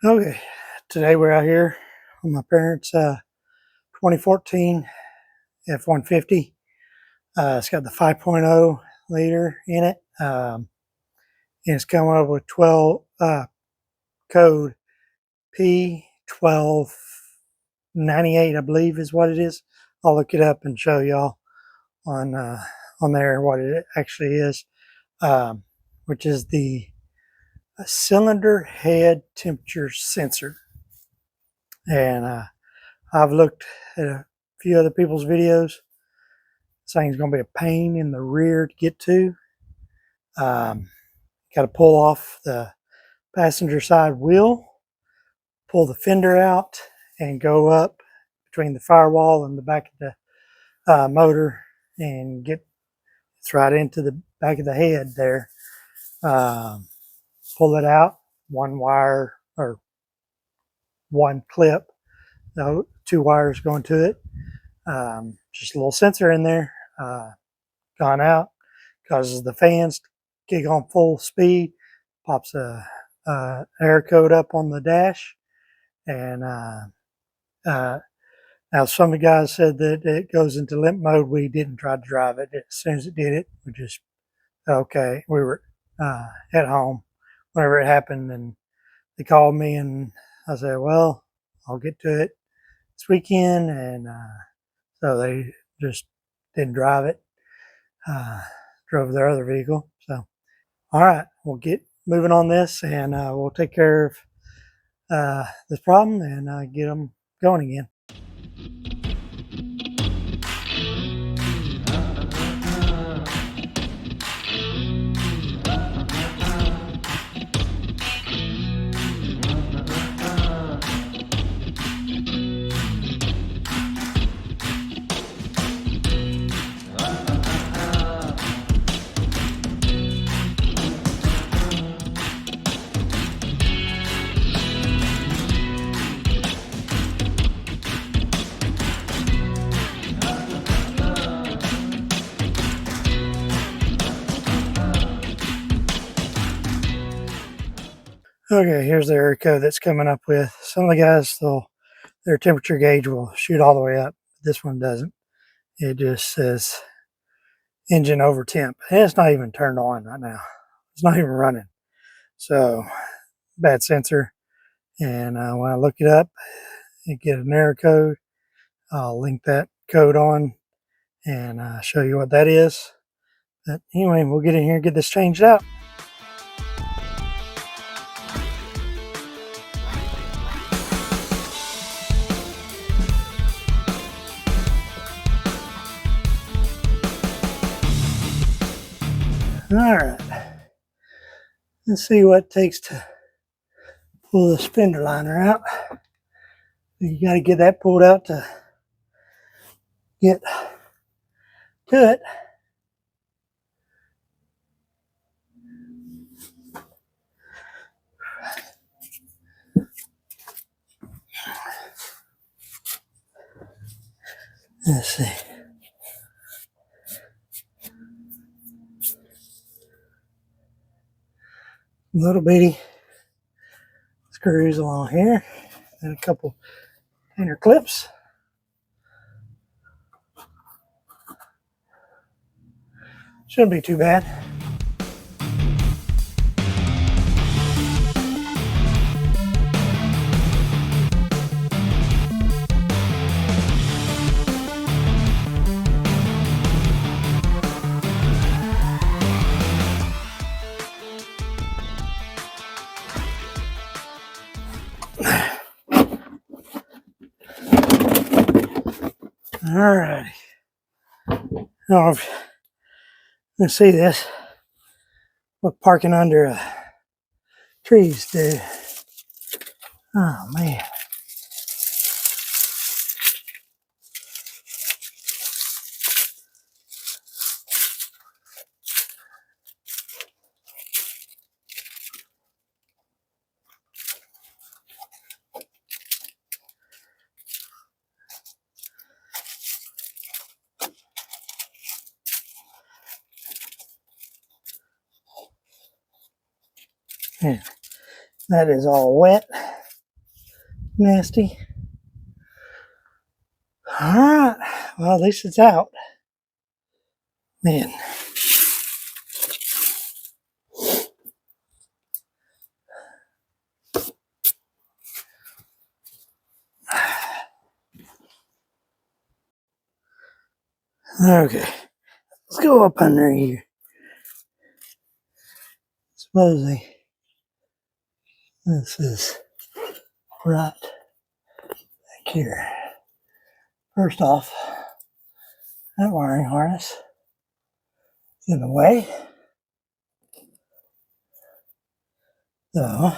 Okay, today we're out here on my parents' 2014 F150. It's got the 5.0 liter in it. And it's coming up with 12 code P1289, I believe is what it is. I'll look it up and show y'all on there what it actually is, which is the cylinder head temperature sensor. And I've looked at a few other people's videos. This thing's going to be a pain in the rear to get to. Got to pull off the passenger side wheel, pull the fender out, and go up between the firewall and the back of the motor and get it's right into the back of the head there. Pull it out, one wire or one clip, no, two wires going to it. Just a little sensor in there, gone out, causes the fans to kick on full speed, pops a air code up on the dash, and now some of the guys said that it goes into limp mode. We didn't try to drive it. As soon as it did it, we just okay. We were at home whenever it happened, and they called me, and I said, "Well, I'll get to it this weekend," and so they just didn't drive it. Drove their other vehicle. So, all right, we'll get moving on this, and we'll take care of this problem and get them going again. Okay, here's the error code that's coming up with. Some of the guys, their temperature gauge will shoot all the way up. This one doesn't. It just says engine over temp. And it's not even turned on right now. It's not even running. So, bad sensor. And when I look it up and get an error code, I'll link that code on and show you what that is. But anyway, we'll get in here and get this changed out. All right, let's see what it takes to pull this fender liner out. You got to get that pulled out to get to it. Let's see. Little bitty screws along here and a couple hanger clips. Shouldn't be too bad. Alrighty. Now, if you can see this, what parking under trees do. Oh man. And that is all wet. nasty. All right. Well, at least it's out. Man. Okay. Let's go up under here. Supposedly, this is right back here. First off, that wiring harness is in the way. So,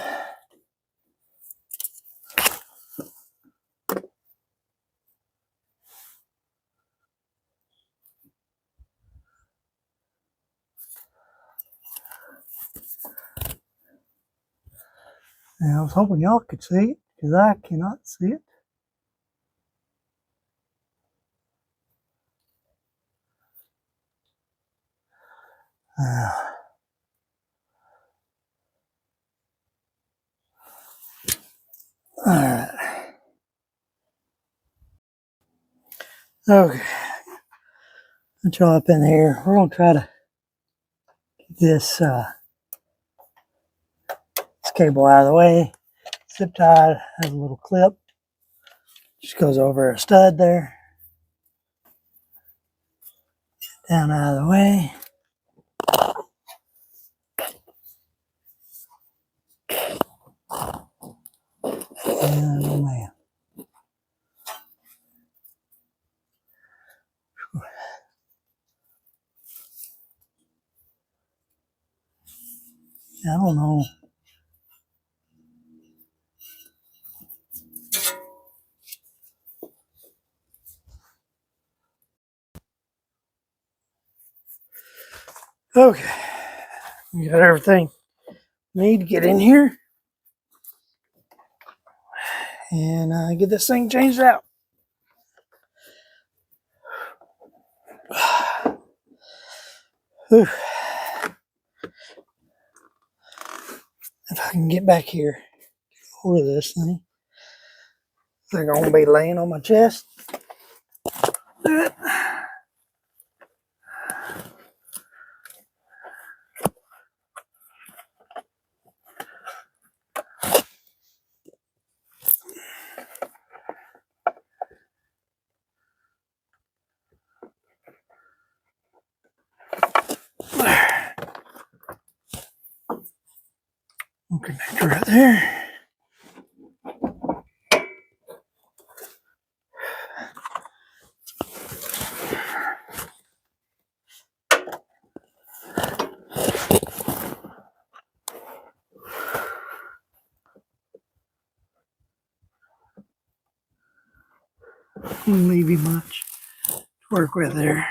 and I was hoping y'all could see it, because I cannot see it. Alright. Okay. Let's y'all up in here. We're going to try to get this cable out of the way. Zip tie has a little clip. Just goes over a stud there. Down out of the way. And oh man. I don't know. Okay. We got everything we need to get in here. And get this thing changed out. Whew. If I can get back here, hold of this thing. They're going to be laying on my chest. Connector right there. Won't leave you much to work with there.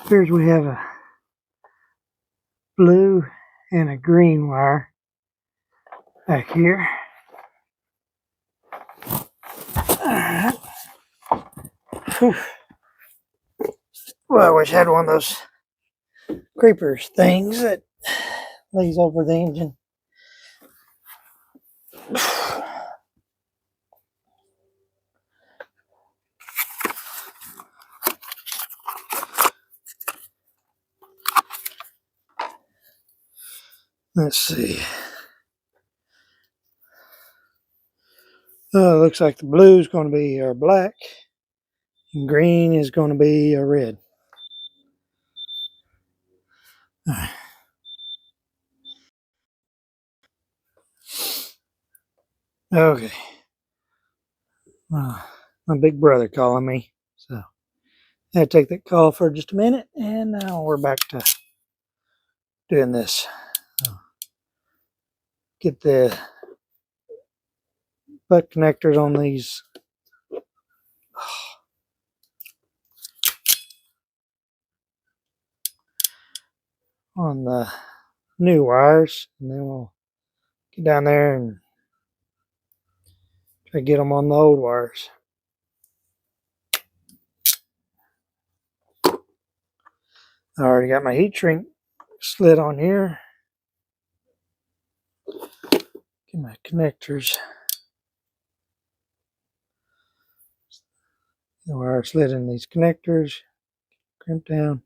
Here's we have a blue and a green wire back here. Alright. Well, I wish I had one of those creepers things that lays over the engine. Let's see. Looks like the blue is going to be our black, and green is going to be a red. Okay. My big brother calling me, so I had to take that call for just a minute, and now we're back to doing this. Get the butt connectors on these. On the new wires, and then we'll get down there and try to get them on the old wires. I already got my heat shrink slid on here. Get my connectors. The wire slid in these connectors. Crimp down.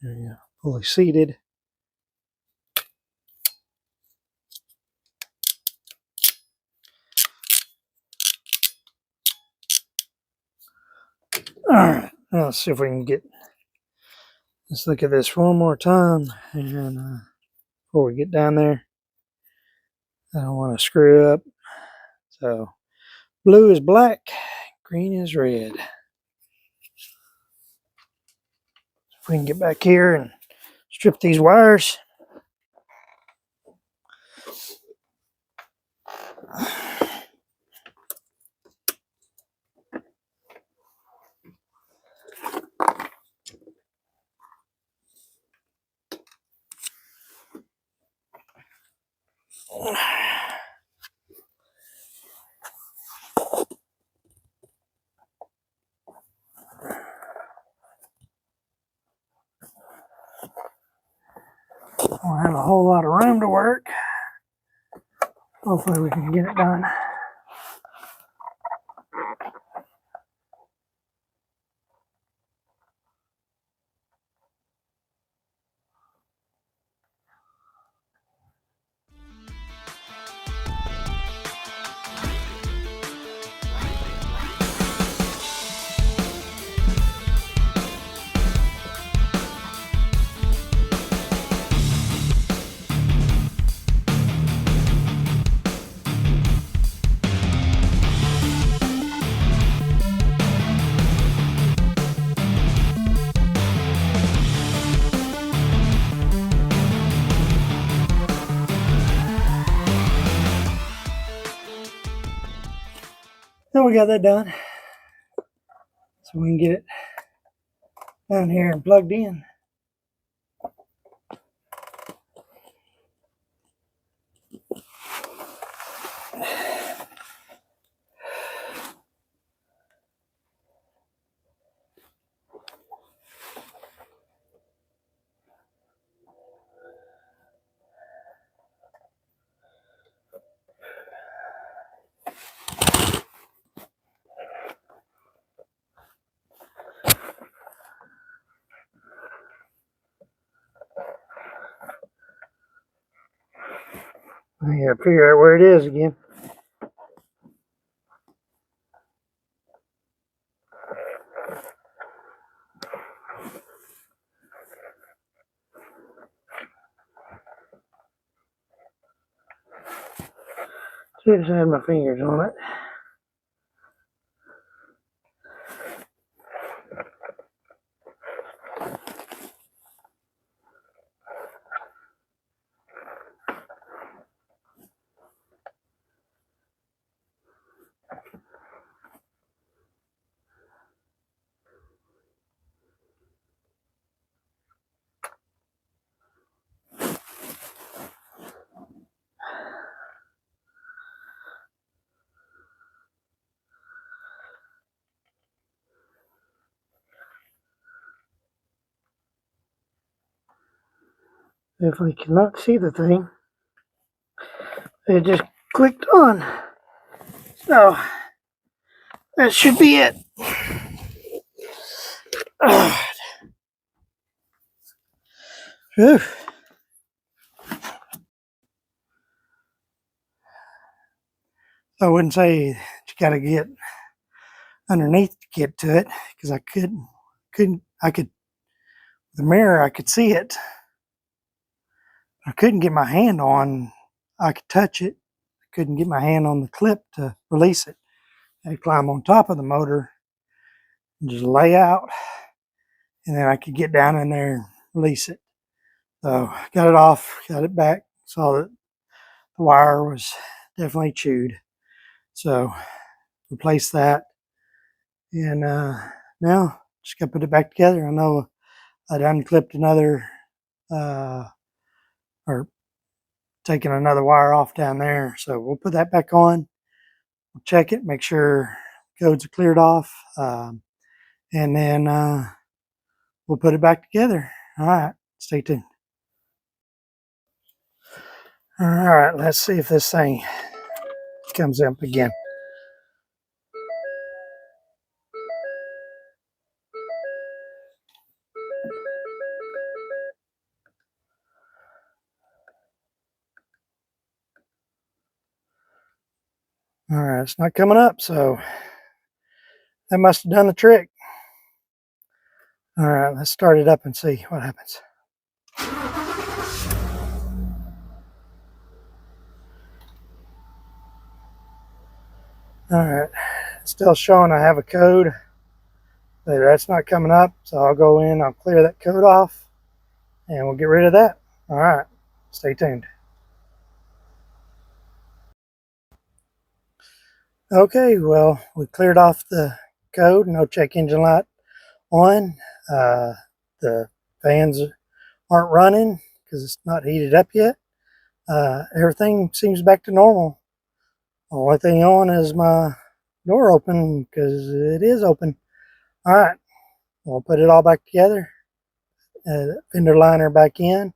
There you go. Fully seated. Alright, let's see if we can get, let's look at this one more time, and before we get down there, I don't want to screw up. So, blue is black, green is red. If we can get back here and strip these wires. I don't have a whole lot of room to work. Hopefully we can get it done. So we got that done. So we can get it down here and plugged in. I gotta figure out where it is again. Just had my fingers on it. Definitely cannot see the thing. It just clicked on. So that should be it. Whew. I wouldn't say you got to get underneath to get to it, because I could, the mirror, I could see it. I couldn't get my hand on, I could touch it. I couldn't get my hand on the clip to release it. I'd climb on top of the motor and just lay out, and then I could get down in there and release it. So got it off, got it back, saw that the wire was definitely chewed. So replaced that, and now just got to put it back together. I know I'd unclipped another, or taken another wire off down there. So we'll put that back on. We'll check it, make sure codes are cleared off, and then we'll put it back together. All right, stay tuned. All right, let's see if this thing comes up again. All right, it's not coming up, so that must have done the trick. All right, let's start it up and see what happens. All right, still showing I have a code, but that's not coming up, so I'll go in, I'll clear that code off, and we'll get rid of that. All right, stay tuned. Okay, well, we cleared off the code, no check engine light on. The fans aren't running because it's not heated up yet. Everything seems back to normal. The only thing on is my door open, because it is open. All right, we'll put it all back together. Fender liner back in,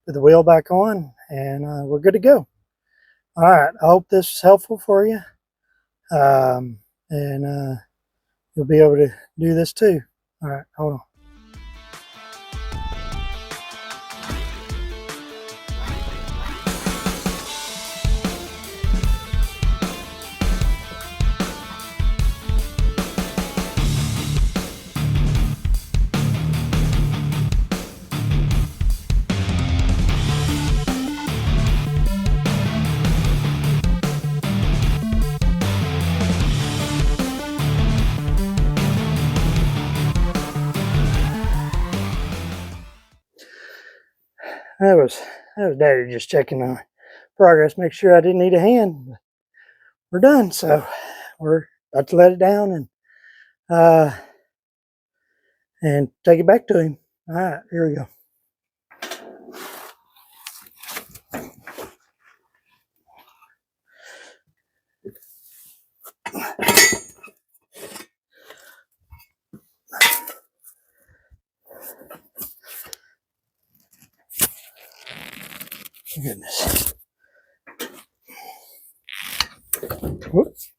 put the wheel back on, and we're good to go. All right, I hope this was helpful for you. And you'll be able to do this too. All right, hold on. That was Daddy just checking on progress, make sure I didn't need a hand. We're done, so we're about to let it down and take it back to him. All right, here we go. Goodness. Whoops.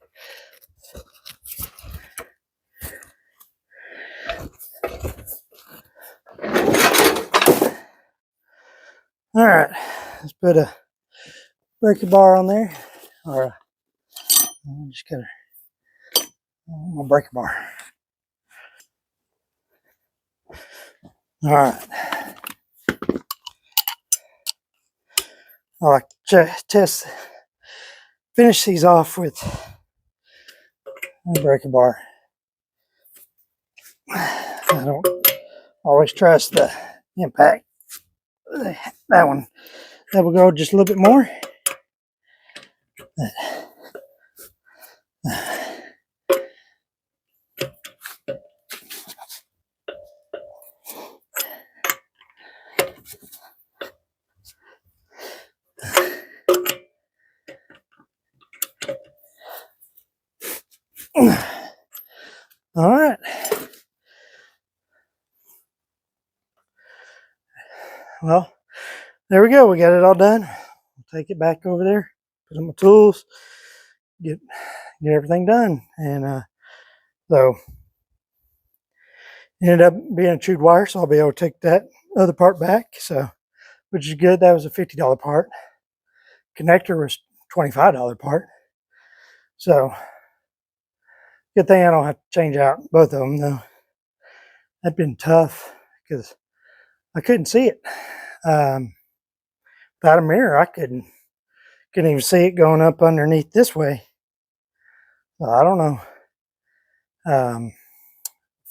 All right, let's put a breaker bar on there, or I'm just gonna breaker bar. All right. I like to test finish these off with a breaker bar. I don't always trust the impact. That one, that will go just a little bit more. All right. Well, there we go. We got it all done. I'll take it back over there, put in my tools, get everything done. And so it ended up being a chewed wire, so I'll be able to take that other part back. So, which is good. That was a $50 part. Connector was $25 part. So good thing I don't have to change out both of them though. That'd been tough because I couldn't see it. Without a mirror, I couldn't even see it going up underneath this way. So I don't know.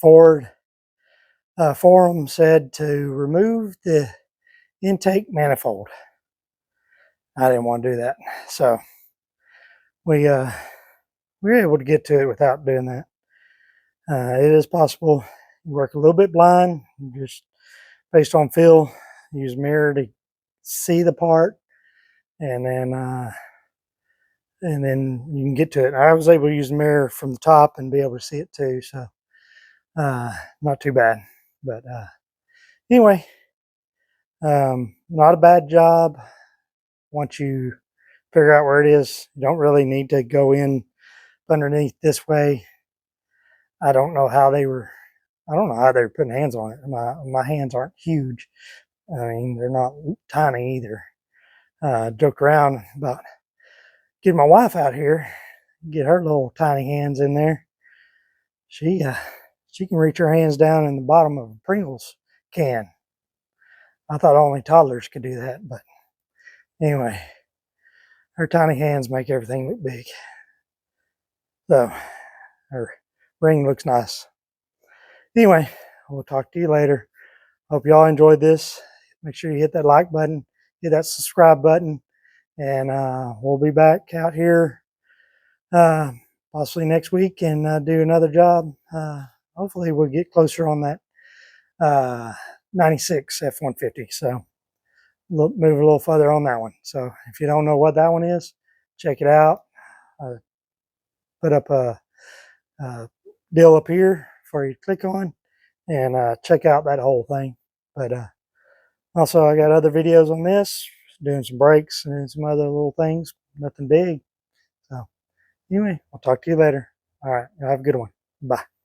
Ford forum said to remove the intake manifold. I didn't want to do that, so we were able to get to it without doing that. It is possible you work a little bit blind, just based on feel. Use a mirror to see the part, and then you can get to it. I was able to use a mirror from the top and be able to see it too, so not too bad. But anyway, not a bad job. Once you figure out where it is, you don't really need to go in underneath this way. I don't know how they were putting hands on it. My hands aren't huge. I mean, they're not tiny either. Joke around about getting my wife out here, get her little tiny hands in there. She can reach her hands down in the bottom of a Pringles can. I thought only toddlers could do that, but anyway, her tiny hands make everything look big. So her ring looks nice. Anyway, we'll talk to you later. Hope y'all enjoyed this. Make sure you hit that like button, hit that subscribe button, and we'll be back out here possibly next week and do another job. Hopefully we'll get closer on that 96 F150. So move a little further on that one. So if you don't know what that one is, check it out. Put up a deal up here for you to click on and check out that whole thing. But also I got other videos on this, doing some brakes and some other little things, nothing big. So anyway, I'll talk to you later. All right, have a good one. Bye.